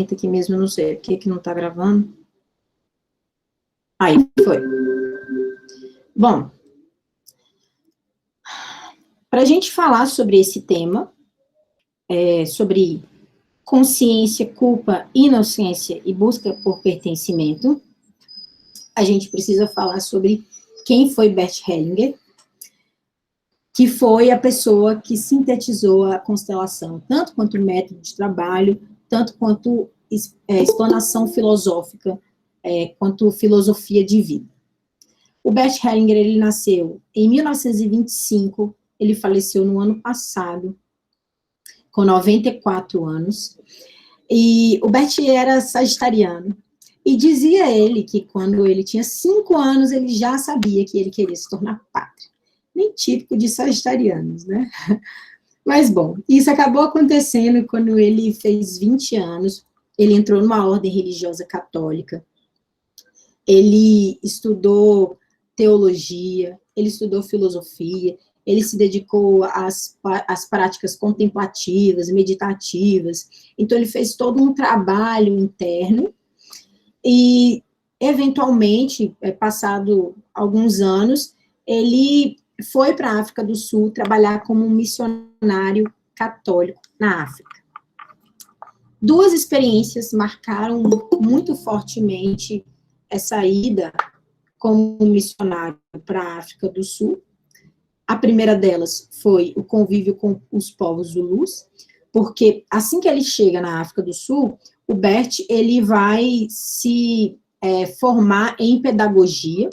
aqui mesmo, eu não sei por que não está gravando. Aí, foi. Bom, para a gente falar sobre esse tema, sobre consciência, culpa, inocência e busca por pertencimento, a gente precisa falar sobre quem foi Bert Hellinger, que foi a pessoa que sintetizou a constelação, tanto quanto método de trabalho, tanto quanto explanação filosófica, quanto filosofia de vida. O Bert Hellinger, ele nasceu em 1925, ele faleceu no ano passado, com 94 anos, e o Bert era sagitariano, e dizia ele que quando ele tinha 5 anos, ele já sabia que ele queria se tornar padre. Nem típico de sagitarianos, né? Mas, bom, isso acabou acontecendo quando ele fez 20 anos, ele entrou numa ordem religiosa católica, ele estudou teologia, ele estudou filosofia, ele se dedicou às práticas contemplativas, meditativas, então ele fez todo um trabalho interno, e, eventualmente, passado alguns anos, ele foi para a África do Sul trabalhar como um missionário católico na África. 2 experiências marcaram muito fortemente essa ida como missionário para a África do Sul. A primeira delas foi o convívio com os povos zulus, porque assim que ele chega na África do Sul, o Bert, ele vai se formar em pedagogia,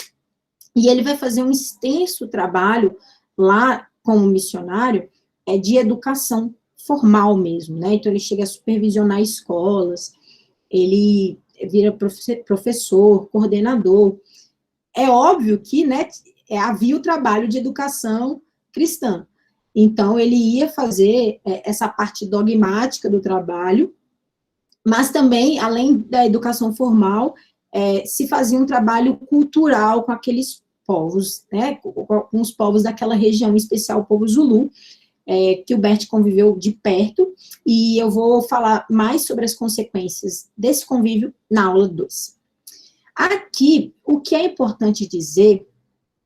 e ele vai fazer um extenso trabalho lá como missionário de educação formal mesmo, né? Então ele chega a supervisionar escolas, ele vira professor, coordenador. É óbvio que, né, havia o trabalho de educação cristã. Então ele ia fazer essa parte dogmática do trabalho, mas também, além da educação formal, se fazia um trabalho cultural com aqueles povos, né, com os povos daquela região, em especial o povo Zulu, que o Bert conviveu de perto, e eu vou falar mais sobre as consequências desse convívio na aula 2. Aqui, o que é importante dizer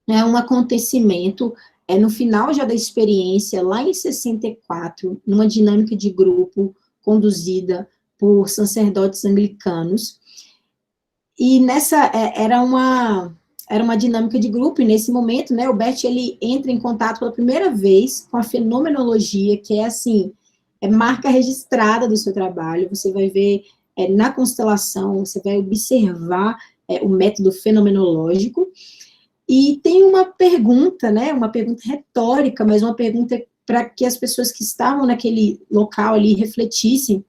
é um acontecimento no final já da experiência, lá em 64, numa dinâmica de grupo conduzida por sacerdotes anglicanos, e nessa, era uma dinâmica de grupo, e nesse momento, né, o Bert, ele entra em contato pela primeira vez com a fenomenologia, que é, assim, marca registrada do seu trabalho. Você vai ver na constelação, você vai observar o método fenomenológico, e tem uma pergunta, né, uma pergunta retórica, mas uma pergunta para que as pessoas que estavam naquele local ali refletissem,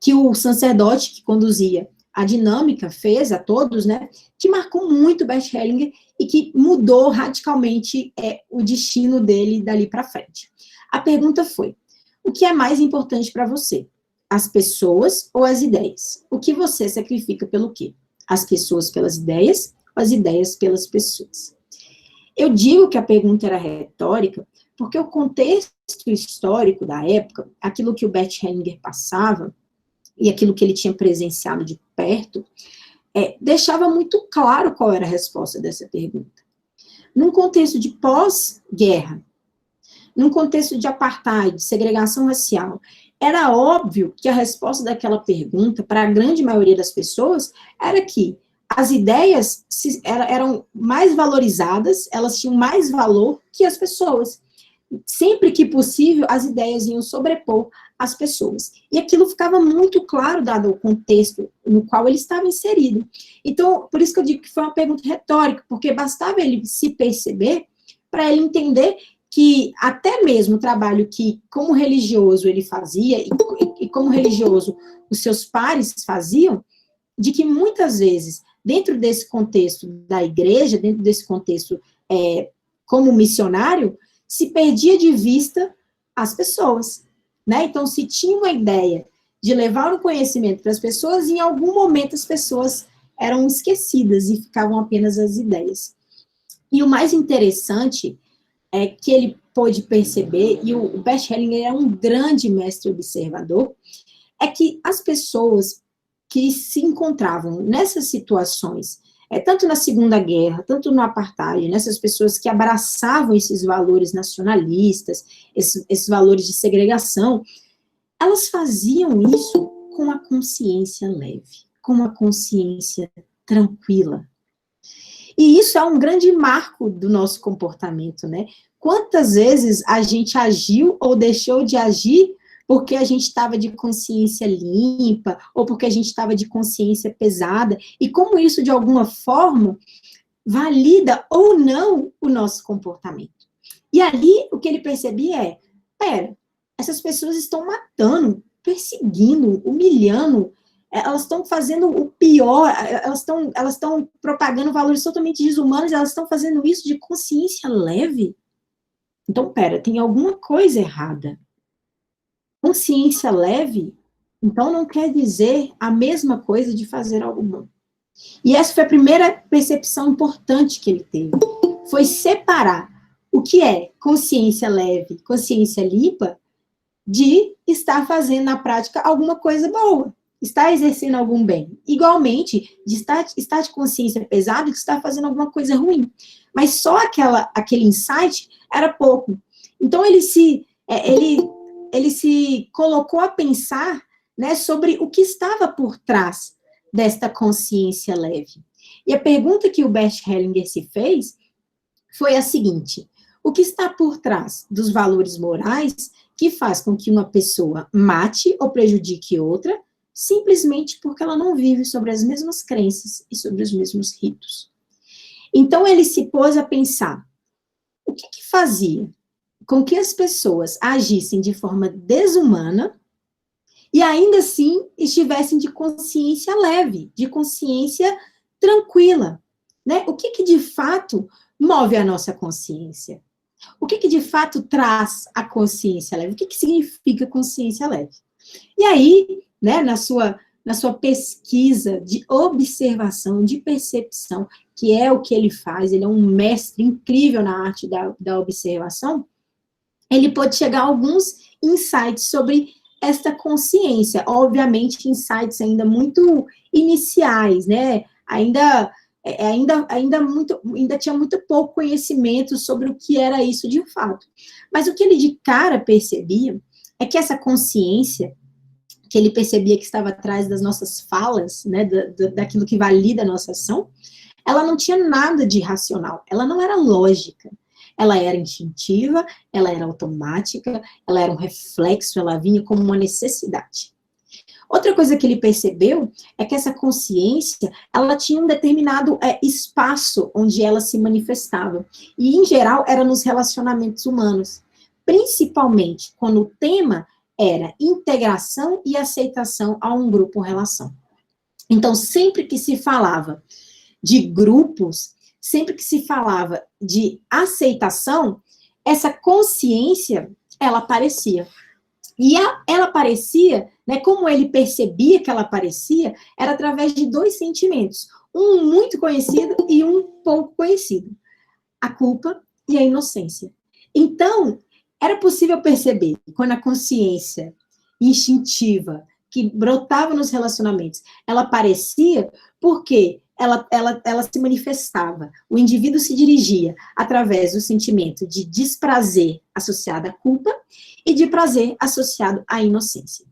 que o sacerdote que conduzia a dinâmica fez a todos, né, que marcou muito Bert Hellinger e que mudou radicalmente o destino dele dali para frente. A pergunta foi: o que é mais importante para você? As pessoas ou as ideias? O que você sacrifica pelo quê? As pessoas pelas ideias, ou as ideias pelas pessoas? Eu digo que a pergunta era retórica porque o contexto histórico da época, aquilo que o Bert Hellinger passava, e aquilo que ele tinha presenciado de perto, deixava muito claro qual era a resposta dessa pergunta. Num contexto de pós-guerra, num contexto de apartheid, de segregação racial, era óbvio que a resposta daquela pergunta, para a grande maioria das pessoas, era que as ideias eram mais valorizadas, elas tinham mais valor que as pessoas. Sempre que possível, as ideias iam sobrepor as pessoas. E aquilo ficava muito claro, dado o contexto no qual ele estava inserido. Então, por isso que eu digo que foi uma pergunta retórica, porque bastava ele se perceber para ele entender que até mesmo o trabalho que, como religioso, ele fazia, e como religioso os seus pares faziam, de que muitas vezes, dentro desse contexto da igreja, dentro desse contexto como missionário, se perdia de vista as pessoas, né? Então, se tinha uma ideia de levar o conhecimento para as pessoas, em algum momento as pessoas eram esquecidas e ficavam apenas as ideias. E o mais interessante é que ele pôde perceber, e o Bert Hellinger é um grande mestre observador, é que as pessoas que se encontravam nessas situações, tanto na Segunda Guerra, tanto no apartheid, nessas pessoas que abraçavam esses valores nacionalistas, esses valores de segregação, elas faziam isso com a consciência leve, com uma consciência tranquila. E isso é um grande marco do nosso comportamento, né? Quantas vezes a gente agiu ou deixou de agir porque a gente estava de consciência limpa, ou porque a gente estava de consciência pesada, e como isso, de alguma forma, valida ou não o nosso comportamento. E ali, o que ele percebia pera, essas pessoas estão matando, perseguindo, humilhando, elas estão fazendo o pior, elas estão propagando valores totalmente desumanos, elas estão fazendo isso de consciência leve. Então, pera, tem alguma coisa errada. Consciência leve, então não quer dizer a mesma coisa de fazer algo bom. E essa foi a primeira percepção importante que ele teve. Foi separar o que é consciência leve, consciência limpa, de estar fazendo na prática alguma coisa boa, estar exercendo algum bem. Igualmente, de estar de consciência pesada, de estar fazendo alguma coisa ruim. Mas só aquele insight era pouco. Então, ele se colocou a pensar, né, sobre o que estava por trás desta consciência leve. E a pergunta que o Bert Hellinger se fez foi a seguinte: o que está por trás dos valores morais que faz com que uma pessoa mate ou prejudique outra, simplesmente porque ela não vive sobre as mesmas crenças e sobre os mesmos ritos? Então, ele se pôs a pensar, o que fazia com que as pessoas agissem de forma desumana e ainda assim estivessem de consciência leve, de consciência tranquila, né? O que de fato move a nossa consciência? O que de fato traz a consciência leve? O que significa consciência leve? E aí, né, na sua pesquisa de observação, de percepção, que é o que ele faz, ele é um mestre incrível na arte da observação, ele pode chegar a alguns insights sobre esta consciência, obviamente insights ainda muito iniciais, né, ainda tinha muito pouco conhecimento sobre o que era isso de fato. Mas o que ele de cara percebia é que essa consciência, que ele percebia que estava atrás das nossas falas, né, daquilo que valida a nossa ação, ela não tinha nada de racional, ela não era lógica. Ela era instintiva, ela era automática, ela era um reflexo, ela vinha como uma necessidade. Outra coisa que ele percebeu é que essa consciência, ela tinha um determinado espaço onde ela se manifestava. E, em geral, era nos relacionamentos humanos. Principalmente quando o tema era integração e aceitação a um grupo ou relação. Então, sempre que se falava de grupos, sempre que se falava de aceitação, essa consciência, ela aparecia. E ela aparecia, né, como ele percebia que ela aparecia, era através de dois sentimentos, um muito conhecido e um pouco conhecido, a culpa e a inocência. Então, era possível perceber, quando a consciência instintiva, que brotava nos relacionamentos, ela aparecia porque ela se manifestava, o indivíduo se dirigia através do sentimento de desprazer associado à culpa e de prazer associado à inocência.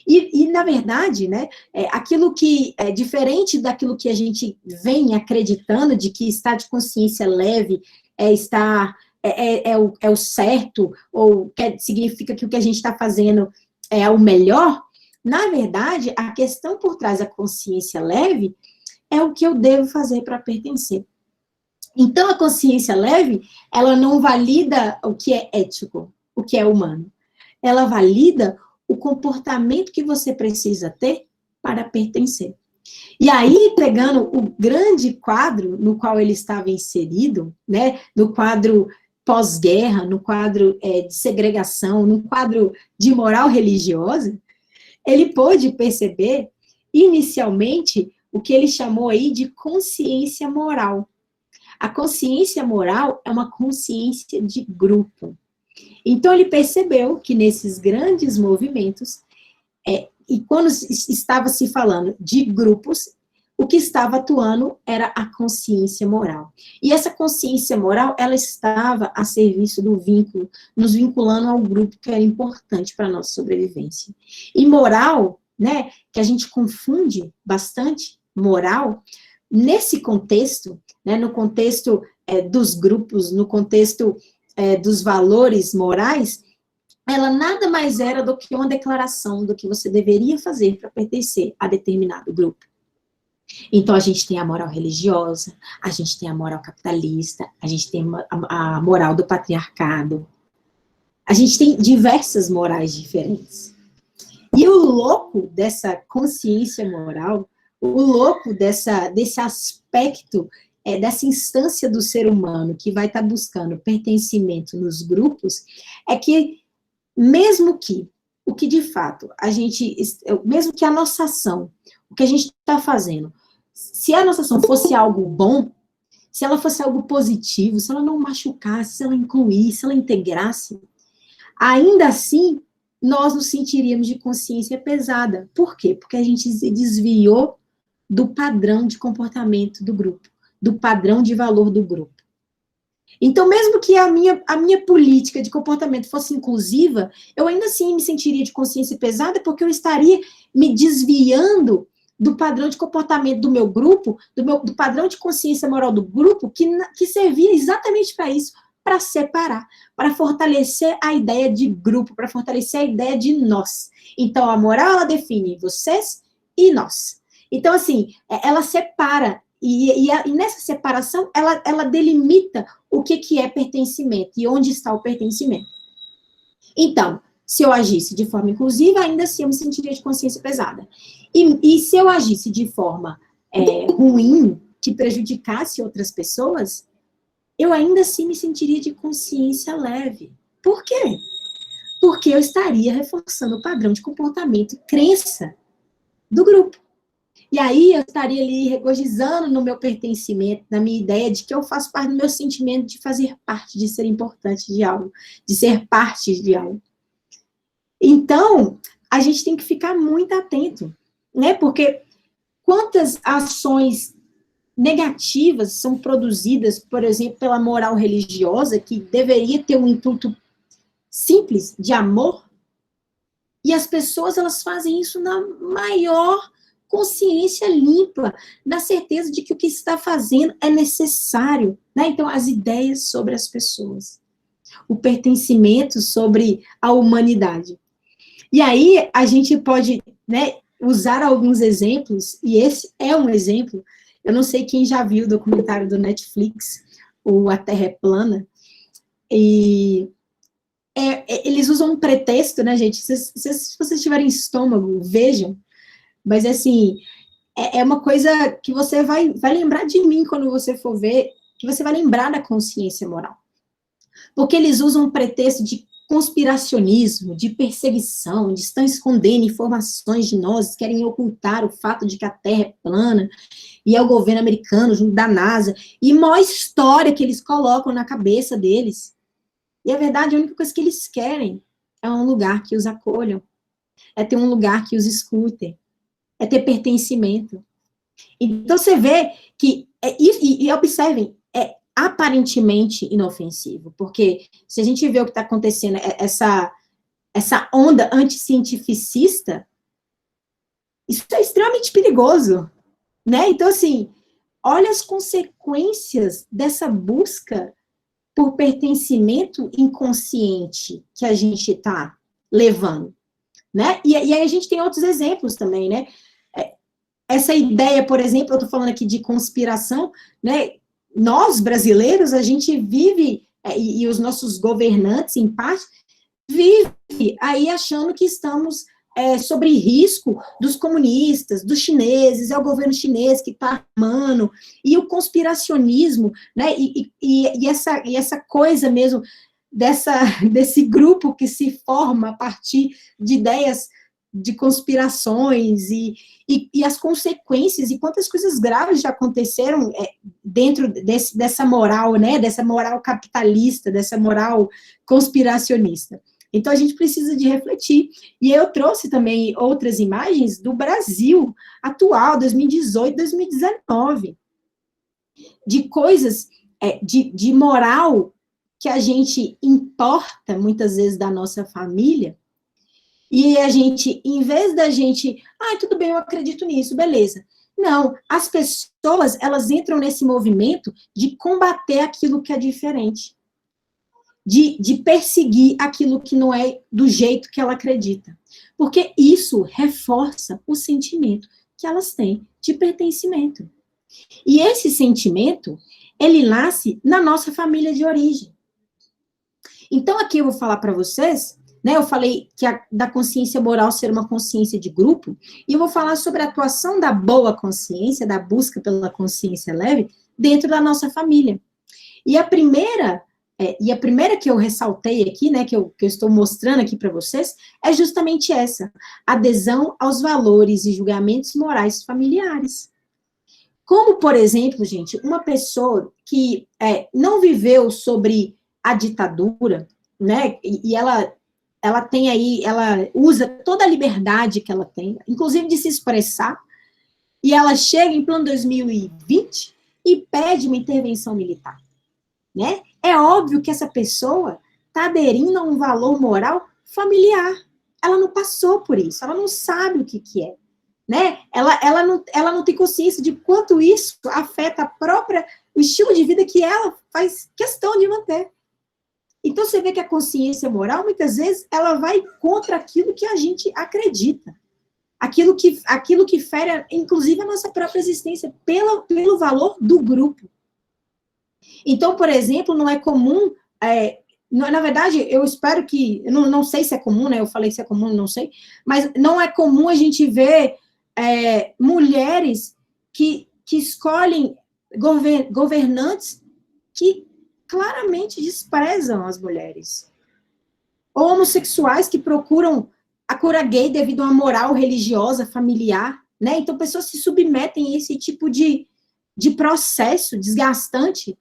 E na verdade, né, aquilo que é diferente daquilo que a gente vem acreditando de que estar de consciência leve é o certo, ou significa que o que a gente está fazendo é o melhor. Na verdade, a questão por trás da consciência leve é o que eu devo fazer para pertencer. Então, a consciência leve, ela não valida o que é ético, o que é humano. Ela valida o comportamento que você precisa ter para pertencer. E aí, pegando o grande quadro no qual ele estava inserido, né, no quadro pós-guerra, no quadro de segregação, no quadro de moral religiosa, ele pôde perceber, inicialmente, o que ele chamou aí de consciência moral. A consciência moral é uma consciência de grupo. Então, ele percebeu que nesses grandes movimentos, e quando estava se falando de grupos, o que estava atuando era a consciência moral. E essa consciência moral, ela estava a serviço do vínculo, nos vinculando ao grupo que era importante para a nossa sobrevivência. E moral, né, que a gente confunde bastante, moral, nesse contexto, né, no contexto dos grupos, no contexto dos valores morais, ela nada mais era do que uma declaração do que você deveria fazer para pertencer a determinado grupo. Então, a gente tem a moral religiosa, a gente tem a moral capitalista, a gente tem a moral do patriarcado, a gente tem diversas morais diferentes. E o louco dessa consciência moral, o louco desse aspecto, dessa instância do ser humano que vai estar buscando pertencimento nos grupos, é que mesmo que o que de fato mesmo que a nossa ação, o que a gente está fazendo, se a nossa ação fosse algo bom, se ela fosse algo positivo, se ela não machucasse, se ela incluísse, se ela integrasse, ainda assim, nós nos sentiríamos de consciência pesada. Por quê? Porque a gente se desviou do padrão de comportamento do grupo, do padrão de valor do grupo. Então, mesmo que a minha política de comportamento fosse inclusiva, eu ainda assim me sentiria de consciência pesada, porque eu estaria me desviando do padrão de comportamento do meu grupo, do padrão de consciência moral do grupo, que servia exatamente para isso, para separar, para fortalecer a ideia de grupo, para fortalecer a ideia de nós. Então, a moral, ela define vocês e nós. Então, assim, ela separa, e nessa separação, ela delimita o que é pertencimento e onde está o pertencimento. Então, se eu agisse de forma inclusiva, ainda assim eu me sentiria de consciência pesada. E se eu agisse de forma ruim, que prejudicasse outras pessoas, eu ainda assim me sentiria de consciência leve. Por quê? Porque eu estaria reforçando o padrão de comportamento e crença do grupo. E aí eu estaria ali regozijando no meu pertencimento, na minha ideia de que eu faço parte do meu sentimento de fazer parte, de ser importante de algo, de ser parte de algo. Então, a gente tem que ficar muito atento, né? Porque quantas ações negativas são produzidas, por exemplo, pela moral religiosa, que deveria ter um intuito simples de amor, e as pessoas, elas fazem isso na maior consciência limpa, na certeza de que o que está fazendo é necessário, né? Então, as ideias sobre as pessoas, o pertencimento sobre a humanidade. E aí, a gente pode, né, usar alguns exemplos, e esse é um exemplo. Eu não sei quem já viu o documentário do Netflix, o A Terra é Plana, e eles usam um pretexto, né, gente? Se vocês tiverem estômago, vejam, mas, assim, é uma coisa que você vai lembrar de mim quando você for ver, que você vai lembrar da consciência moral. Porque eles usam um pretexto de conspiracionismo, de perseguição, de estão escondendo informações de nós, querem ocultar o fato de que a Terra é plana, e é o governo americano, junto da NASA, e maior história que eles colocam na cabeça deles. E a verdade, a única coisa que eles querem é um lugar que os acolham, é ter um lugar que os escutem, é ter pertencimento. Então, você vê que, e observem, é aparentemente inofensivo, porque se a gente vê o que está acontecendo, essa onda anticientificista, isso é extremamente perigoso, né? Então, assim, olha as consequências dessa busca por pertencimento inconsciente que a gente está levando, né? E aí a gente tem outros exemplos também, né? Essa ideia, por exemplo, eu estou falando aqui de conspiração, né? Nós, brasileiros, a gente vive, e os nossos governantes, em parte, vivem aí achando que estamos sobre risco dos comunistas, dos chineses, é o governo chinês que está armando, e o conspiracionismo, né? E essa coisa mesmo, desse grupo que se forma a partir de ideias de conspirações e as consequências, e quantas coisas graves já aconteceram dentro dessa moral, né, dessa moral capitalista, dessa moral conspiracionista. Então, a gente precisa de refletir. E eu trouxe também outras imagens do Brasil atual, 2018, 2019, de coisas, de moral que a gente importa, muitas vezes, da nossa família, e a gente, em vez da gente, tudo bem, eu acredito nisso, beleza. Não, as pessoas, elas entram nesse movimento de combater aquilo que é diferente, de perseguir aquilo que não é do jeito que ela acredita. Porque isso reforça o sentimento que elas têm de pertencimento. E esse sentimento, ele nasce na nossa família de origem. Então, aqui eu vou falar para vocês, né, eu falei da consciência moral ser uma consciência de grupo, e eu vou falar sobre a atuação da boa consciência, da busca pela consciência leve, dentro da nossa família. E a primeira que eu ressaltei aqui, né, que eu estou mostrando aqui para vocês, é justamente essa, adesão aos valores e julgamentos morais familiares. Como, por exemplo, gente, uma pessoa que não viveu sobre a ditadura, né, e ela tem aí, ela usa toda a liberdade que ela tem, inclusive de se expressar, e ela chega em plano 2020 e pede uma intervenção militar, né? É óbvio que essa pessoa está aderindo a um valor moral familiar. Ela não passou por isso, ela não sabe o que é, né? Ela não tem consciência de quanto isso afeta o estilo de vida que ela faz questão de manter. Então, você vê que a consciência moral, muitas vezes, ela vai contra aquilo que a gente acredita. Aquilo que fere, inclusive, a nossa própria existência, pelo valor do grupo. Então, por exemplo, não é comum, na verdade, eu espero que, eu não sei se é comum, né, eu falei se é comum, não sei, mas não é comum a gente ver mulheres que escolhem governantes que claramente desprezam as mulheres. Ou homossexuais que procuram a cura gay devido a uma moral religiosa, familiar, né? Então, pessoas se submetem a esse tipo de processo desgastante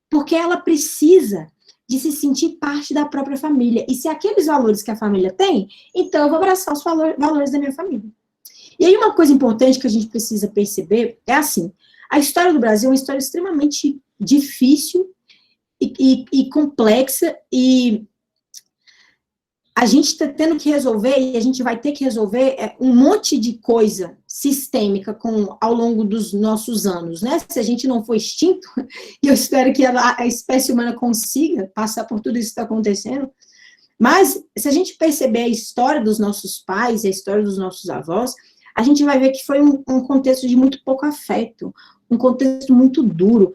porque ela precisa de se sentir parte da própria família. E se aqueles valores que a família tem, então eu vou abraçar os valores da minha família. E aí uma coisa importante que a gente precisa perceber é assim, a história do Brasil é uma história extremamente difícil e complexa, e a gente está tendo que resolver, e a gente vai ter que resolver um monte de coisa sistêmica ao longo dos nossos anos, né? Se a gente não for extinto, e eu espero que a espécie humana consiga passar por tudo isso que está acontecendo, mas se a gente perceber a história dos nossos pais, a história dos nossos avós, a gente vai ver que foi um contexto de muito pouco afeto, um contexto muito duro.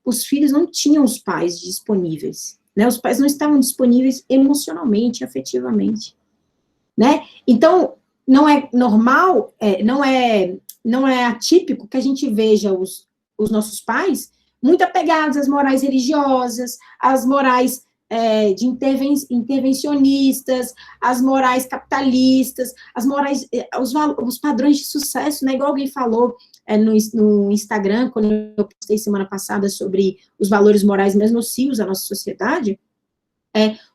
Os filhos não tinham os pais disponíveis, né? Os pais não estavam disponíveis emocionalmente, afetivamente, né? Então, não é normal, não é atípico que a gente veja os nossos pais muito apegados às morais religiosas, às morais de intervencionistas, as morais capitalistas, as morais, os padrões de sucesso, né? Igual alguém falou no Instagram, quando eu postei semana passada sobre os valores morais mais nocivos da nossa sociedade,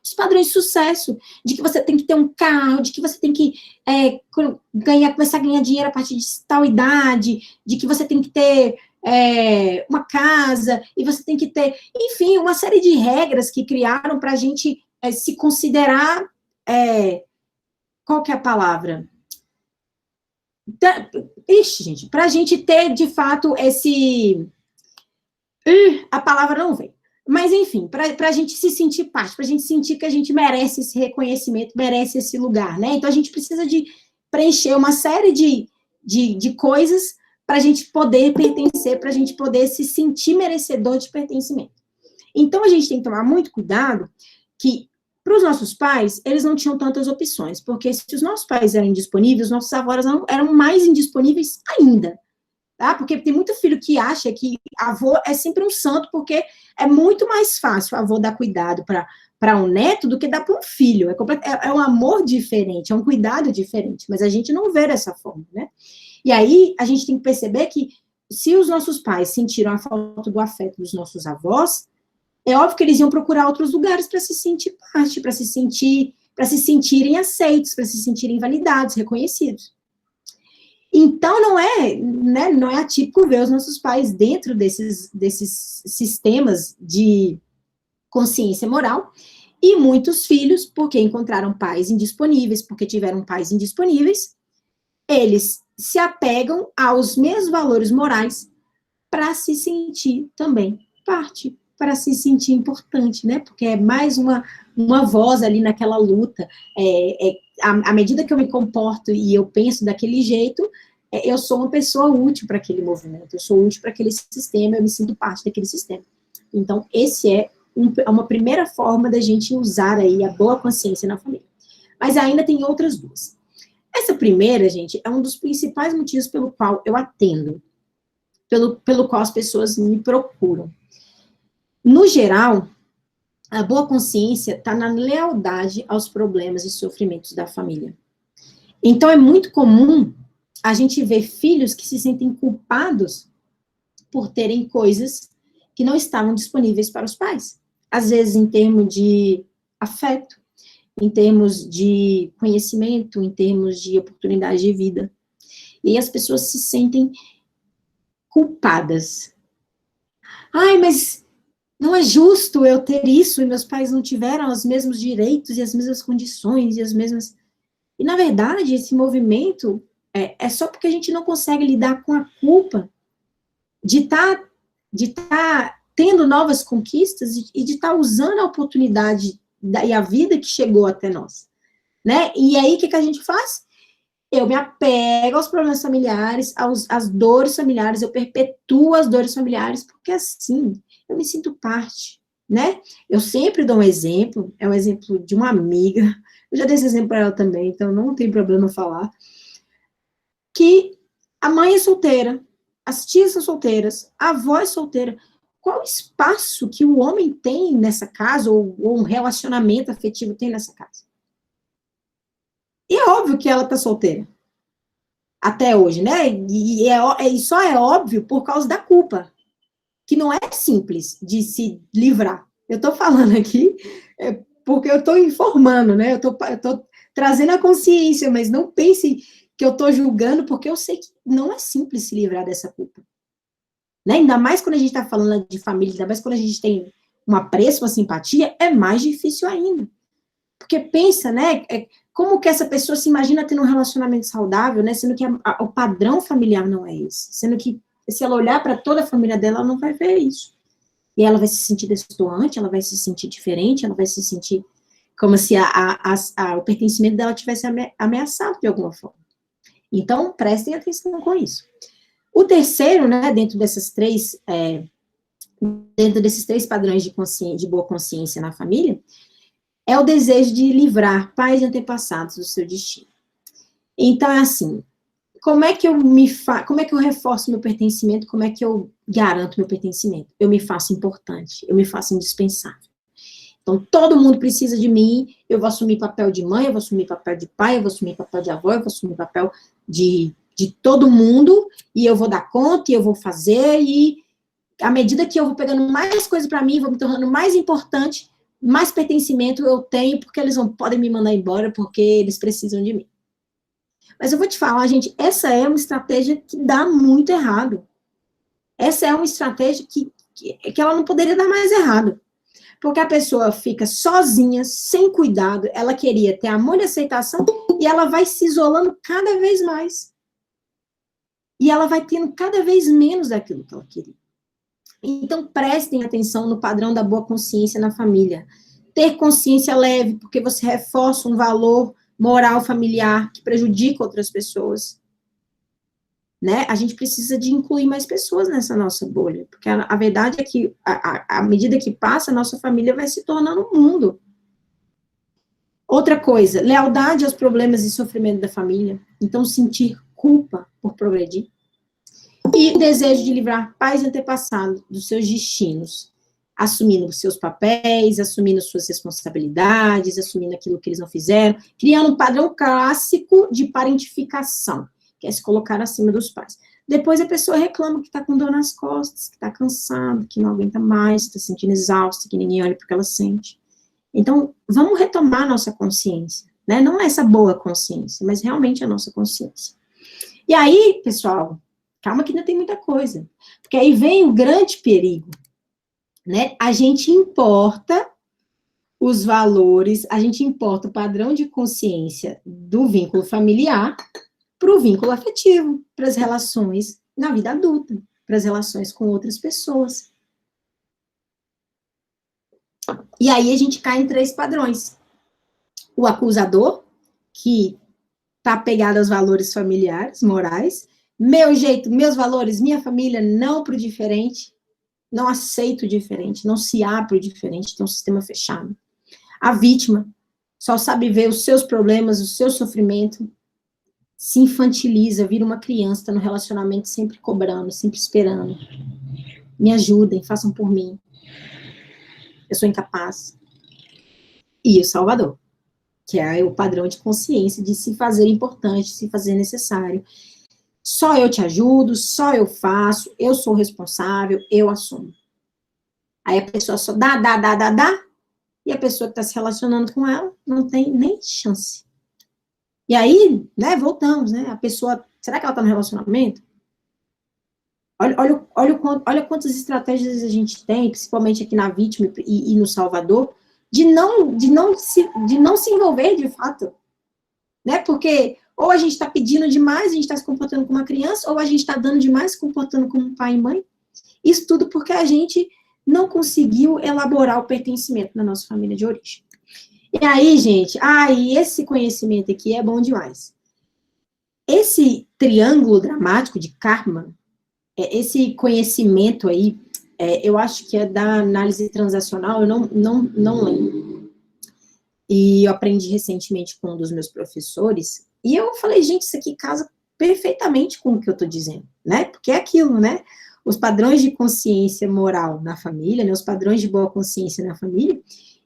os padrões de sucesso, de que você tem que ter um carro, de que você tem que começar a ganhar dinheiro a partir de tal idade, de que você tem que ter uma casa, e você tem que ter, enfim, uma série de regras que criaram para a gente se considerar, qual que é a palavra? Gente, para a gente ter, de fato, a palavra não vem. Mas, enfim, para a gente se sentir parte, para a gente sentir que a gente merece esse reconhecimento, merece esse lugar, né? Então, a gente precisa de preencher uma série de coisas para a gente poder pertencer, para a gente poder se sentir merecedor de pertencimento. Então, a gente tem que tomar muito cuidado que, para os nossos pais, eles não tinham tantas opções, porque se os nossos pais eram indisponíveis, os nossos avós eram mais indisponíveis ainda, tá? Porque tem muito filho que acha que avô é sempre um santo, porque é muito mais fácil o avô dar cuidado para um neto do que dar para um filho. É um amor diferente, é um cuidado diferente, mas a gente não vê dessa forma, né? E aí, a gente tem que perceber que, se os nossos pais sentiram a falta do afeto dos nossos avós, é óbvio que eles iam procurar outros lugares para se sentir parte, para se sentir para se sentirem aceitos, para se sentirem validados, reconhecidos. Então, não é atípico ver os nossos pais dentro desses sistemas de consciência moral, e muitos filhos, porque encontraram pais indisponíveis, porque tiveram pais indisponíveis, eles se apegam aos mesmos valores morais para se sentir também parte, para se sentir importante, né? Porque é mais uma voz ali naquela luta. À medida que eu me comporto e eu penso daquele jeito, eu sou uma pessoa útil para aquele movimento, eu sou útil para aquele sistema, eu me sinto parte daquele sistema. Então, esse é uma primeira forma da gente usar aí a boa consciência na família. Mas ainda tem outras duas. Essa primeira, gente, é um dos principais motivos pelo qual eu atendo, pelo qual as pessoas me procuram. No geral, a boa consciência está na lealdade aos problemas e sofrimentos da família. Então, é muito comum a gente ver filhos que se sentem culpados por terem coisas que não estavam disponíveis para os pais. Às vezes, em termos de afeto, em termos de conhecimento, em termos de oportunidade de vida. E as pessoas se sentem culpadas. Ai, mas não é justo eu ter isso e meus pais não tiveram os mesmos direitos e as mesmas condições e as mesmas... E, na verdade, esse movimento é só porque a gente não consegue lidar com a culpa de estar tendo novas conquistas e de estar usando a oportunidade e a vida que chegou até nós, né? E aí, o que a gente faz? Eu me apego aos problemas familiares, às dores familiares, eu perpetuo as dores familiares, porque assim, eu me sinto parte, né? Eu sempre dou um exemplo, é um exemplo de uma amiga, eu já dei esse exemplo para ela também, então não tem problema falar, que a mãe é solteira, as tias são solteiras, a avó é solteira. Qual espaço que o homem tem nessa casa, ou um relacionamento afetivo tem nessa casa? E é óbvio que ela está solteira. Até hoje, né? E só é óbvio por causa da culpa, que não é simples de se livrar. Eu estou falando aqui porque eu estou informando, né? Eu estou trazendo a consciência, mas não pense que eu estou julgando, porque eu sei que não é simples se livrar dessa culpa. Né? Ainda mais quando a gente está falando de família, ainda mais quando a gente tem um apreço, uma simpatia, é mais difícil ainda. Porque pensa, né, como que essa pessoa se imagina tendo um relacionamento saudável, né, sendo que o padrão familiar não é esse, sendo que se ela olhar para toda a família dela, ela não vai ver isso. E ela vai se sentir destoante, ela vai se sentir diferente, ela vai se sentir como se o pertencimento dela tivesse ameaçado de alguma forma. Então, prestem atenção com isso. O terceiro, né, dentro desses três padrões de boa consciência na família, é o desejo de livrar pais e antepassados do seu destino. Então, é assim, como é que eu reforço meu pertencimento, como é que eu garanto meu pertencimento? Eu me faço importante, eu me faço indispensável. Então, todo mundo precisa de mim, eu vou assumir papel de mãe, eu vou assumir papel de pai, eu vou assumir papel de avó, eu vou assumir papel de todo mundo, e eu vou dar conta, e eu vou fazer, e à medida que eu vou pegando mais coisas para mim, vou me tornando mais importante, mais pertencimento eu tenho, porque eles não podem me mandar embora, porque eles precisam de mim. Mas eu vou te falar, gente, essa é uma estratégia que dá muito errado. Essa é uma estratégia que ela não poderia dar mais errado. Porque a pessoa fica sozinha, sem cuidado, ela queria ter amor e aceitação, e ela vai se isolando cada vez mais. E ela vai tendo cada vez menos daquilo que ela queria. Então, prestem atenção no padrão da boa consciência na família. Ter consciência leve, porque você reforça um valor moral familiar que prejudica outras pessoas. Né? A gente precisa de incluir mais pessoas nessa nossa bolha, porque a verdade é que, à medida que passa, a nossa família vai se tornando um mundo. Outra coisa, lealdade aos problemas e sofrimento da família. Então, sentir culpa por progredir. E desejo de livrar pais e antepassados dos seus destinos, assumindo os seus papéis, assumindo suas responsabilidades, assumindo aquilo que eles não fizeram, criando um padrão clássico de parentificação, que é se colocar acima dos pais. Depois a pessoa reclama que está com dor nas costas, que está cansada, que não aguenta mais, está se sentindo exausta, que ninguém olha para o que ela sente. Então, vamos retomar a nossa consciência, né? Não essa boa consciência, mas realmente a nossa consciência. E aí, pessoal, calma que ainda tem muita coisa. Porque aí vem o grande perigo, né? A gente importa os valores, a gente importa o padrão de consciência do vínculo familiar para o vínculo afetivo, para as relações na vida adulta, para as relações com outras pessoas. E aí a gente cai em 3 padrões. O acusador, que está apegado aos valores familiares, morais. Meu jeito, meus valores, minha família, não para o diferente. Não aceito o diferente, não se abre o diferente, tem um sistema fechado. A vítima só sabe ver os seus problemas, o seu sofrimento, se infantiliza, vira uma criança, está no relacionamento sempre cobrando, sempre esperando. Me ajudem, façam por mim. Eu sou incapaz. E o Salvador, que é o padrão de consciência de se fazer importante, se fazer necessário. Só eu te ajudo, só eu faço, eu sou responsável, eu assumo. Aí a pessoa só dá, e a pessoa que está se relacionando com ela não tem nem chance. E aí, né, voltamos, né, a pessoa, será que ela está no relacionamento? Olha quantas estratégias a gente tem, principalmente aqui na vítima e no Salvador, de não se envolver de fato, né, porque ou a gente está pedindo demais, a gente está se comportando como uma criança, ou a gente está dando demais, se comportando como pai e mãe. Isso tudo porque a gente não conseguiu elaborar o pertencimento na nossa família de origem. E aí, gente, esse conhecimento aqui é bom demais. Esse triângulo dramático de karma, esse conhecimento aí, eu acho que é da análise transacional, eu não lembro. E eu aprendi recentemente com um dos meus professores, e eu falei, gente, isso aqui casa perfeitamente com o que eu estou dizendo, né? Porque é aquilo, né? Os padrões de consciência moral na família, né, os padrões de boa consciência na família,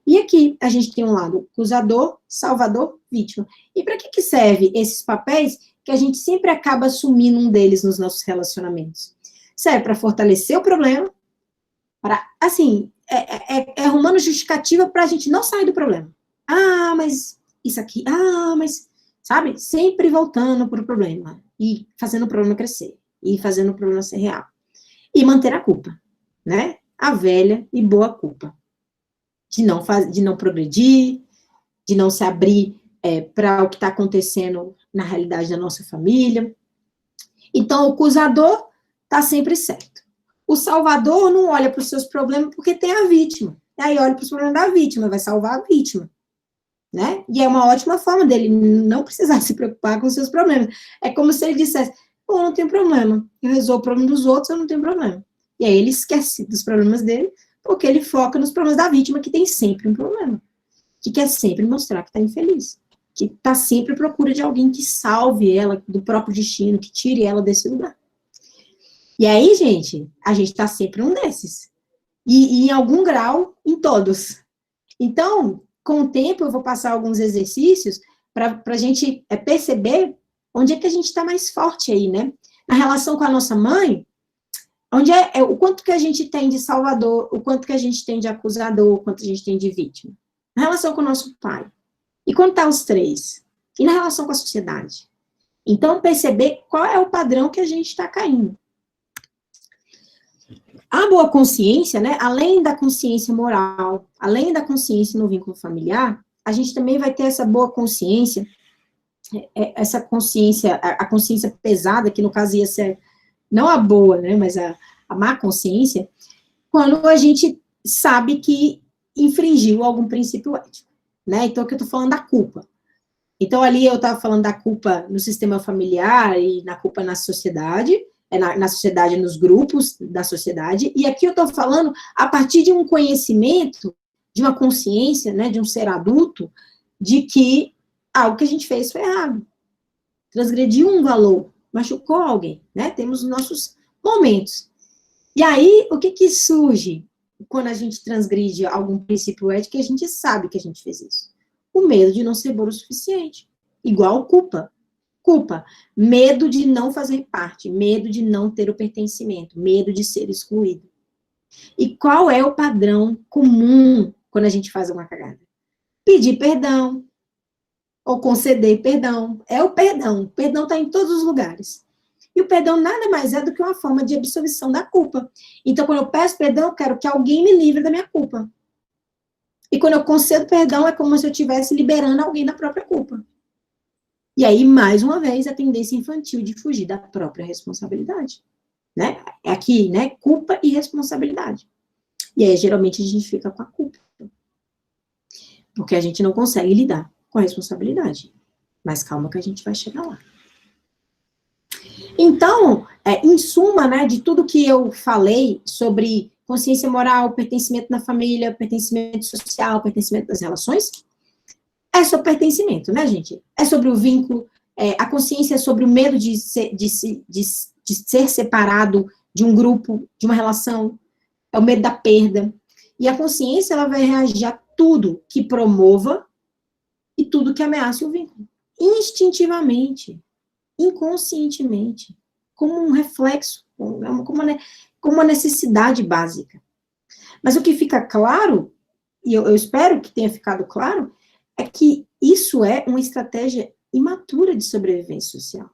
e aqui a gente tem um lado acusador, salvador, vítima. E para que serve esses papéis que a gente sempre acaba assumindo um deles nos nossos relacionamentos? Serve para fortalecer o problema, para, assim, arrumando justificativa para a gente não sair do problema. Mas isso aqui, mas, sabe? Sempre voltando para o problema, e fazendo o problema crescer, e fazendo o problema ser real. E manter a culpa, né? A velha e boa culpa. De não progredir, de não se abrir para o que está acontecendo na realidade da nossa família. Então, o acusador está sempre certo. O salvador não olha para os seus problemas porque tem a vítima. E aí olha para os problemas da vítima, vai salvar a vítima. Né? E é uma ótima forma dele não precisar se preocupar com os seus problemas. É como se ele dissesse, eu não tenho problema, eu resolvo o problema dos outros, eu não tenho problema. E aí ele esquece dos problemas dele, porque ele foca nos problemas da vítima, que tem sempre um problema, que quer sempre mostrar que está infeliz, que está sempre à procura de alguém que salve ela do próprio destino, que tire ela desse lugar. E aí, gente, a gente está sempre um desses. E em algum grau, em todos. Então, com o tempo, eu vou passar alguns exercícios para a gente perceber onde é que a gente está mais forte aí, né? Na relação com a nossa mãe, onde o quanto que a gente tem de salvador, o quanto que a gente tem de acusador, o quanto a gente tem de vítima. Na relação com o nosso pai. E quando tá os 3? E na relação com a sociedade. Então, perceber qual é o padrão que a gente está caindo. A boa consciência, né, além da consciência moral, além da consciência no vínculo familiar, a gente também vai ter essa boa consciência, essa consciência, a consciência pesada, que no caso ia ser, não a boa, né, mas a má consciência, quando a gente sabe que infringiu algum princípio ético, né, então que eu tô falando da culpa. Então ali eu estava falando da culpa no sistema familiar e na culpa na sociedade, na sociedade, nos grupos da sociedade, e aqui eu estou falando a partir de um conhecimento, de uma consciência, né, de um ser adulto, de que algo que a gente fez foi errado, transgrediu um valor, machucou alguém, né, temos os nossos momentos. E aí, o que surge quando a gente transgride algum princípio ético e a gente sabe que a gente fez isso? O medo de não ser bom o suficiente, igual culpa. Culpa, medo de não fazer parte, medo de não ter o pertencimento, medo de ser excluído. E qual é o padrão comum quando a gente faz uma cagada? pedir perdão, ou conceder perdão. É o perdão. O perdão está em todos os lugares. E o perdão nada mais é do que uma forma de absolvição da culpa. Então, quando eu peço perdão, eu quero que alguém me livre da minha culpa. E quando eu concedo perdão, é como se eu estivesse liberando alguém da própria culpa. E aí, mais uma vez, a tendência infantil de fugir da própria responsabilidade. Né? É aqui, né? Culpa e responsabilidade. E aí, geralmente, a gente fica com a culpa. Porque a gente não consegue lidar com a responsabilidade. Mas calma que a gente vai chegar lá. Então, em suma, né, de tudo que eu falei sobre consciência moral, pertencimento na família, pertencimento social, pertencimento das relações, é sobre pertencimento, né, gente? É sobre o vínculo, a consciência é sobre o medo de ser separado de um grupo, de uma relação, é o medo da perda. E a consciência, ela vai reagir a tudo que promova e tudo que ameace o vínculo. Instintivamente, inconscientemente, como um reflexo, como uma necessidade básica. Mas o que fica claro, e eu espero que tenha ficado claro, é que isso é uma estratégia imatura de sobrevivência social.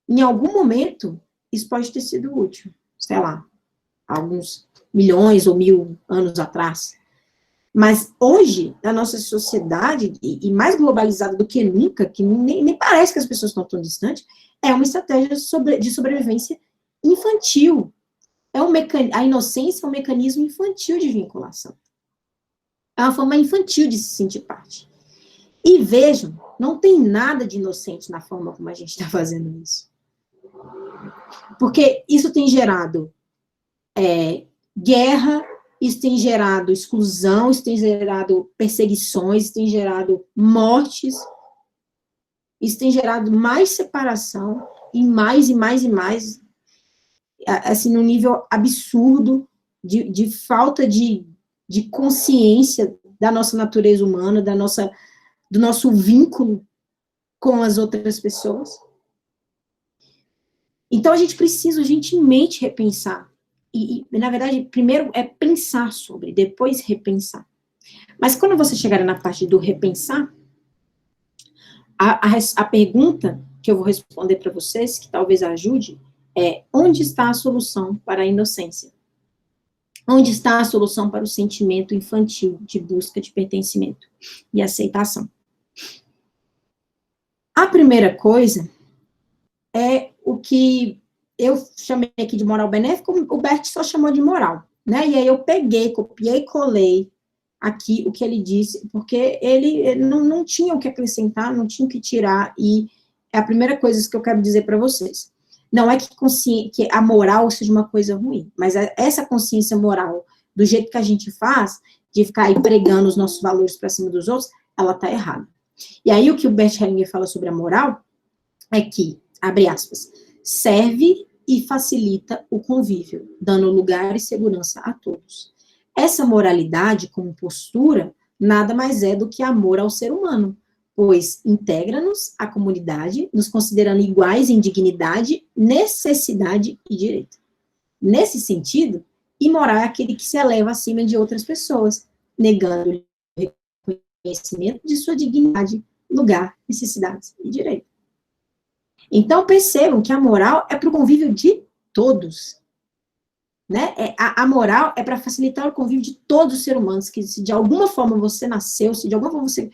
Em algum momento, isso pode ter sido útil, sei lá, alguns milhões ou 1000 anos atrás. Mas hoje, na nossa sociedade, e mais globalizada do que nunca, que nem parece que as pessoas estão tão distantes, é uma estratégia de sobrevivência infantil. A inocência é um mecanismo infantil de vinculação. É uma forma infantil de se sentir parte. E vejam, não tem nada de inocente na forma como a gente está fazendo isso. Porque isso tem gerado guerra, isso tem gerado exclusão, isso tem gerado perseguições, isso tem gerado mortes, isso tem gerado mais separação, e mais, assim, num nível absurdo de falta de consciência da nossa natureza humana, do nosso vínculo com as outras pessoas. Então, a gente precisa urgentemente repensar. E, na verdade, primeiro é pensar sobre, depois repensar. Mas quando você chegar na parte do repensar, a pergunta que eu vou responder para vocês, que talvez ajude, é: onde está a solução para a inocência? Onde está a solução para o sentimento infantil de busca de pertencimento e aceitação? A primeira coisa é o que eu chamei aqui de moral benéfica, o Bert só chamou de moral, né? E aí eu peguei, copiei, colei aqui o que ele disse, porque ele não tinha o que acrescentar, não tinha o que tirar, e é a primeira coisa que eu quero dizer para vocês. Não é que a moral seja uma coisa ruim, mas essa consciência moral, do jeito que a gente faz, de ficar aí pregando os nossos valores para cima dos outros, ela está errada. E aí o que o Bert Hellinger fala sobre a moral é que, abre aspas, serve e facilita o convívio, dando lugar e segurança a todos. Essa moralidade, como postura, nada mais é do que amor ao ser humano, pois integra-nos à comunidade, nos considerando iguais em dignidade, necessidade e direito. Nesse sentido, imoral é aquele que se eleva acima de outras pessoas, negando o reconhecimento de sua dignidade, lugar, necessidades e direito. Então, percebam que a moral é para o convívio de todos. Né? A moral é para facilitar o convívio de todos os seres humanos, que se de alguma forma você nasceu, se de alguma forma você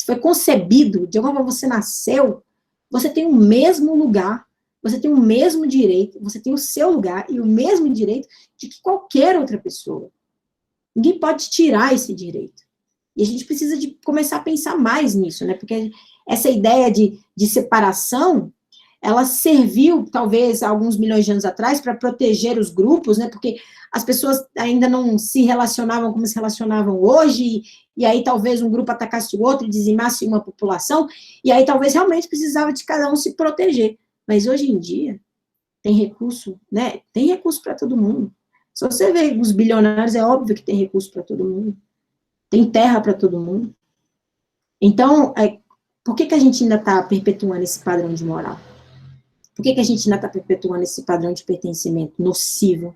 foi concebido, de alguma forma você nasceu, você tem o mesmo lugar, você tem o mesmo direito, você tem o seu lugar e o mesmo direito de que qualquer outra pessoa. Ninguém pode tirar esse direito. E a gente precisa de começar a pensar mais nisso, né? Porque essa ideia de separação, ela serviu, talvez, há alguns milhões de anos atrás, para proteger os grupos, né, porque as pessoas ainda não se relacionavam como se relacionavam hoje, e aí talvez um grupo atacasse o outro e dizimasse uma população, e aí talvez realmente precisava de cada um se proteger. Mas hoje em dia, tem recurso, né, tem recurso para todo mundo. Se você vê os bilionários, é óbvio que tem recurso para todo mundo. Tem terra para todo mundo. Então, por que a gente ainda está perpetuando esse padrão de moral? Por que a gente ainda está perpetuando esse padrão de pertencimento nocivo?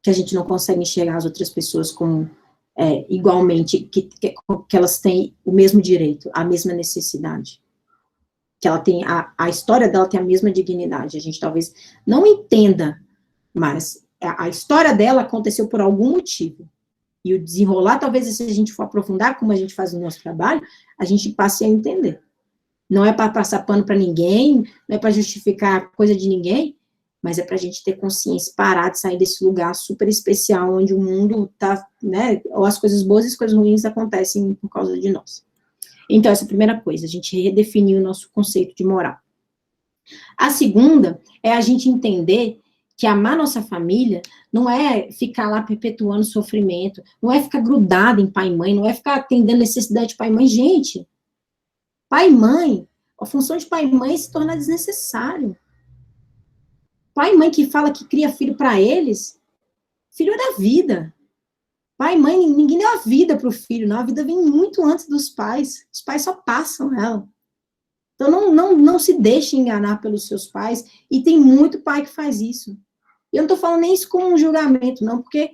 Que a gente não consegue enxergar as outras pessoas como igualmente, que elas têm o mesmo direito, a mesma necessidade. Que ela tem, a história dela tem a mesma dignidade. A gente talvez não entenda, mas a história dela aconteceu por algum motivo. E o desenrolar, talvez, se a gente for aprofundar, como a gente faz no nosso trabalho, a gente passe a entender. Não é para passar pano para ninguém, não é para justificar coisa de ninguém, mas é para a gente ter consciência, parar de sair desse lugar super especial, onde o mundo está, né, ou as coisas boas e as coisas ruins acontecem por causa de nós. Então, essa é a primeira coisa, a gente redefinir o nosso conceito de moral. A segunda é a gente entender que amar nossa família não é ficar lá perpetuando sofrimento, não é ficar grudado em pai e mãe, não é ficar atendendo necessidade de pai e mãe. Gente, pai e mãe, a função de pai e mãe se torna desnecessário. Pai e mãe que fala que cria filho para eles, filho é da vida. Pai e mãe, ninguém deu a vida para o filho, não, a vida vem muito antes dos pais, os pais só passam ela. Então, não se deixe enganar pelos seus pais, e tem muito pai que faz isso. Eu não estou falando nem isso como um julgamento, não, porque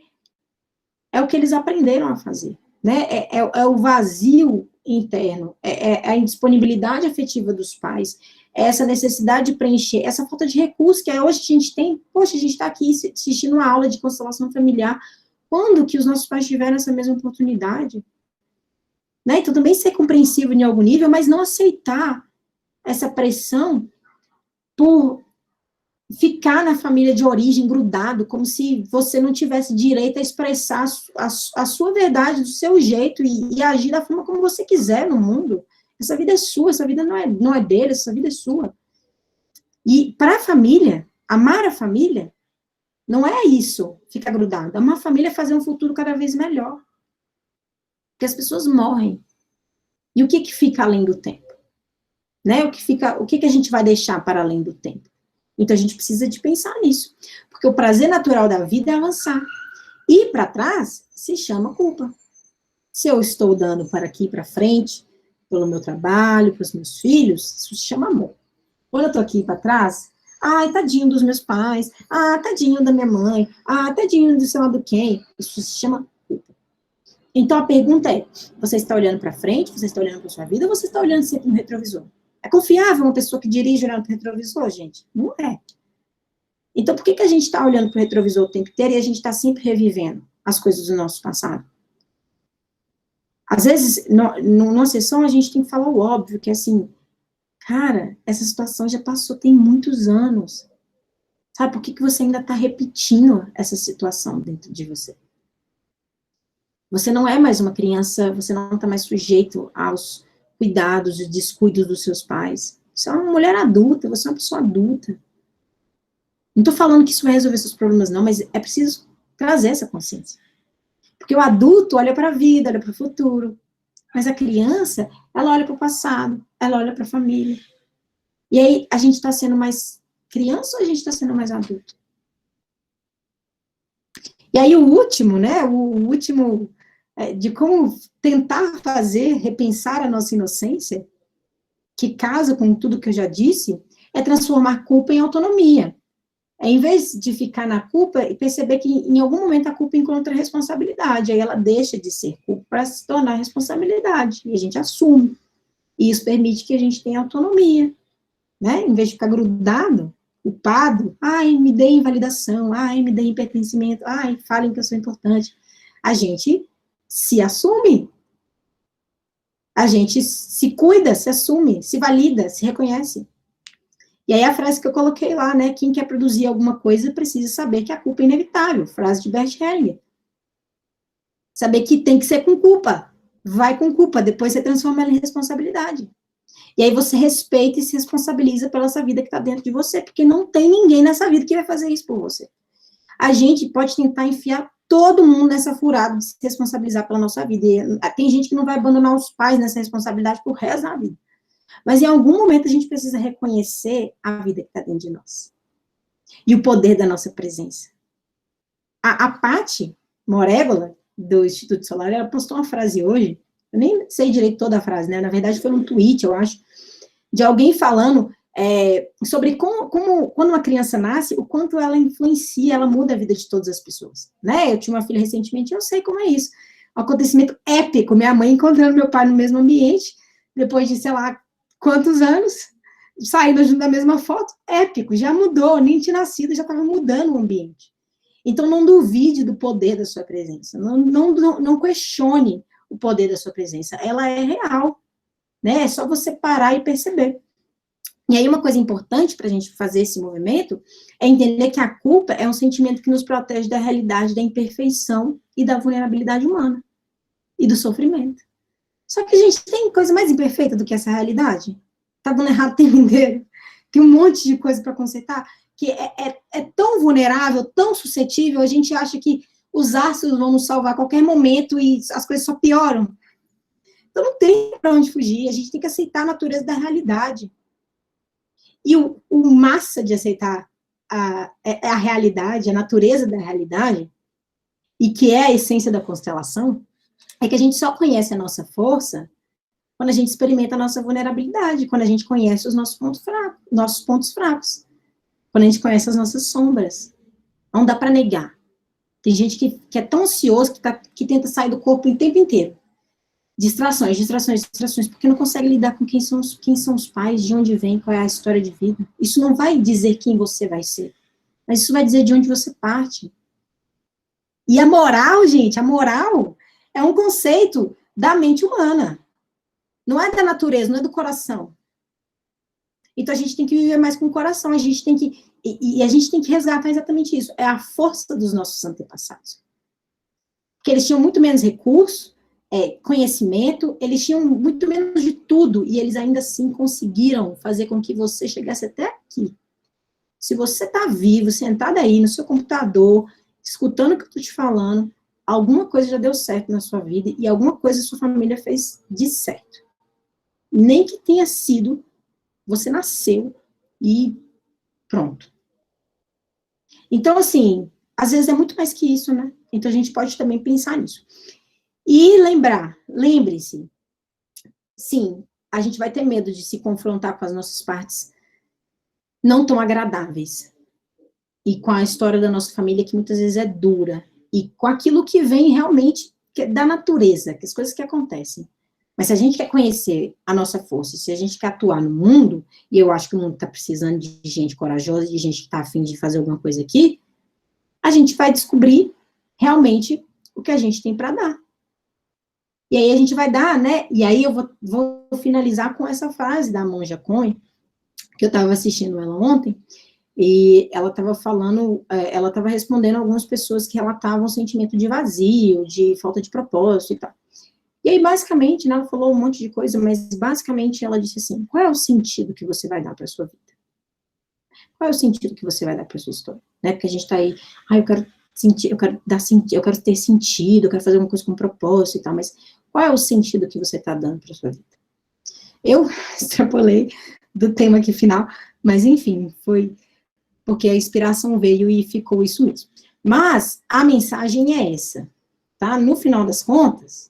é o que eles aprenderam a fazer, né? É o vazio interno, é a indisponibilidade afetiva dos pais, é essa necessidade de preencher, essa falta de recurso que hoje a gente tem. Poxa, a gente está aqui assistindo uma aula de constelação familiar, quando que os nossos pais tiveram essa mesma oportunidade? Né? Então, também ser compreensivo em algum nível, mas não aceitar essa pressão por ficar na família de origem grudado, como se você não tivesse direito a expressar a sua verdade do seu jeito e agir da forma como você quiser no mundo. Essa vida é sua, essa vida não é dele, essa vida é sua. E para a família, amar a família, não é isso, ficar grudado. Amar a família é fazer um futuro cada vez melhor. Porque as pessoas morrem. E o que fica além do tempo? Né? O que a gente vai deixar para além do tempo? Então, a gente precisa de pensar nisso. Porque o prazer natural da vida é avançar. Ir para trás se chama culpa. Se eu estou dando para aqui para frente, pelo meu trabalho, para os meus filhos, isso se chama amor. Quando eu estou aqui para trás, ai, tadinho dos meus pais, tadinho da minha mãe, tadinho do sei lá do quem, isso se chama culpa. Então, a pergunta é, você está olhando para frente, você está olhando para sua vida, ou você está olhando sempre no retrovisor? É confiável uma pessoa que dirige olhando para o retrovisor, gente? Não é. Então, por que a gente está olhando para o retrovisor o tempo inteiro e a gente está sempre revivendo as coisas do nosso passado? Às vezes, numa sessão, a gente tem que falar o óbvio, que é assim, cara, essa situação já passou tem muitos anos. Sabe, por que você ainda está repetindo essa situação dentro de você? Você não é mais uma criança, você não está mais sujeito aos cuidados e descuidos dos seus pais. Você é uma mulher adulta, você é uma pessoa adulta. Não estou falando que isso vai resolver seus problemas, não, mas é preciso trazer essa consciência. Porque o adulto olha para a vida, olha para o futuro. Mas a criança, ela olha para o passado, ela olha para a família. E aí, a gente está sendo mais criança ou a gente está sendo mais adulto? E aí, o último, né, de como tentar fazer, repensar a nossa inocência, que casa com tudo que eu já disse, é transformar culpa em autonomia. Em vez de ficar na culpa e perceber que em algum momento a culpa encontra responsabilidade, aí ela deixa de ser culpa para se tornar responsabilidade, e a gente assume. E isso permite que a gente tenha autonomia, né? Em vez de ficar grudado, culpado, me dê invalidação, me dê pertencimento, falem que eu sou importante. A gente se assume. A gente se cuida, se assume, se valida, se reconhece. E aí a frase que eu coloquei lá, né, quem quer produzir alguma coisa precisa saber que a culpa é inevitável, frase de Bert Hellinger. Saber que tem que ser com culpa, vai com culpa, depois você transforma ela em responsabilidade. E aí você respeita e se responsabiliza pela essa vida que está dentro de você, porque não tem ninguém nessa vida que vai fazer isso por você. A gente pode tentar enfiar todo mundo nessa furada de se responsabilizar pela nossa vida. E tem gente que não vai abandonar os pais nessa responsabilidade pro resto da vida. Mas em algum momento a gente precisa reconhecer a vida que está dentro de nós. E o poder da nossa presença. A Paty Morégola, do Instituto Solar, ela postou uma frase hoje, eu nem sei direito toda a frase, né? Na verdade foi um tweet, eu acho, de alguém falando sobre como, quando uma criança nasce, o quanto ela influencia, ela muda a vida de todas as pessoas, né? Eu tinha uma filha recentemente, eu sei como é isso. Um acontecimento épico, minha mãe encontrando meu pai no mesmo ambiente, depois de, sei lá, quantos anos, saindo junto da mesma foto, épico, já mudou, nem tinha nascido, já estava mudando o ambiente. Então, não duvide do poder da sua presença, não questione o poder da sua presença, ela é real, né? É só você parar e perceber. E aí, uma coisa importante para a gente fazer esse movimento é entender que a culpa é um sentimento que nos protege da realidade da imperfeição e da vulnerabilidade humana e do sofrimento. Só que a gente tem coisa mais imperfeita do que essa realidade? Tá dando errado o tempo inteiro. Tem um monte de coisa para consertar que é tão vulnerável, tão suscetível, a gente acha que os astros vão nos salvar a qualquer momento e as coisas só pioram. Então não tem para onde fugir, a gente tem que aceitar a natureza da realidade. E o massa de aceitar a realidade, a natureza da realidade, e que é a essência da constelação, é que a gente só conhece a nossa força quando a gente experimenta a nossa vulnerabilidade, quando a gente conhece os nossos pontos fracos, quando a gente conhece as nossas sombras. Não dá para negar. Tem gente que é tão ansioso que tenta sair do corpo o tempo inteiro. Distrações, porque não consegue lidar com quem são os pais, de onde vem, qual é a história de vida. Isso não vai dizer quem você vai ser, mas isso vai dizer de onde você parte. E a moral, gente, a moral é um conceito da mente humana. Não é da natureza, não é do coração. Então a gente tem que viver mais com o coração, a gente tem que resgatar exatamente isso. É a força dos nossos antepassados. Porque eles tinham muito menos recursos, conhecimento, eles tinham muito menos de tudo, e eles ainda assim conseguiram fazer com que você chegasse até aqui. Se você está vivo, sentado aí no seu computador, escutando o que eu estou te falando, alguma coisa já deu certo na sua vida, e alguma coisa a sua família fez de certo. Nem que tenha sido, você nasceu e pronto. Então, assim, às vezes é muito mais que isso, né? Então a gente pode também pensar nisso. E lembre-se, sim, a gente vai ter medo de se confrontar com as nossas partes não tão agradáveis. E com a história da nossa família, que muitas vezes é dura. E com aquilo que vem realmente da natureza, que as coisas que acontecem. Mas se a gente quer conhecer a nossa força, se a gente quer atuar no mundo, e eu acho que o mundo está precisando de gente corajosa, de gente que está a fim de fazer alguma coisa aqui, a gente vai descobrir realmente o que a gente tem para dar. E aí a gente vai dar, né? E aí eu vou finalizar com essa frase da Monja Coen, que eu estava assistindo ela ontem, e ela estava falando, ela estava respondendo a algumas pessoas que relatavam um sentimento de vazio, de falta de propósito e tal. E aí, basicamente, né, ela falou um monte de coisa, mas basicamente ela disse assim: qual é o sentido que você vai dar para a sua vida? Qual é o sentido que você vai dar para a sua história? Né? Porque a gente está aí, eu quero sentir, eu quero dar sentido, eu quero ter sentido, eu quero fazer alguma coisa com propósito e tal, mas qual é o sentido que você está dando para a sua vida? Eu extrapolei do tema aqui final, mas enfim, foi porque a inspiração veio e ficou isso mesmo. Mas a mensagem é essa, tá? No final das contas,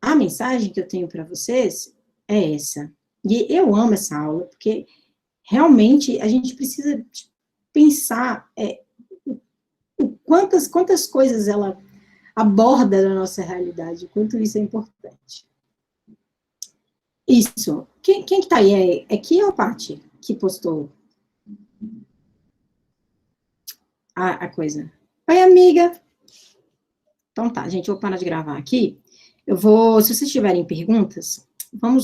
a mensagem que eu tenho para vocês é essa. E eu amo essa aula, porque realmente a gente precisa pensar quantas coisas ela aborda na nossa realidade, quanto isso é importante. Isso. Quem que tá aí? É Kia ou Paty que postou a coisa? Oi, amiga. Então tá, gente, eu vou parar de gravar aqui. Se vocês tiverem perguntas, vamos lá.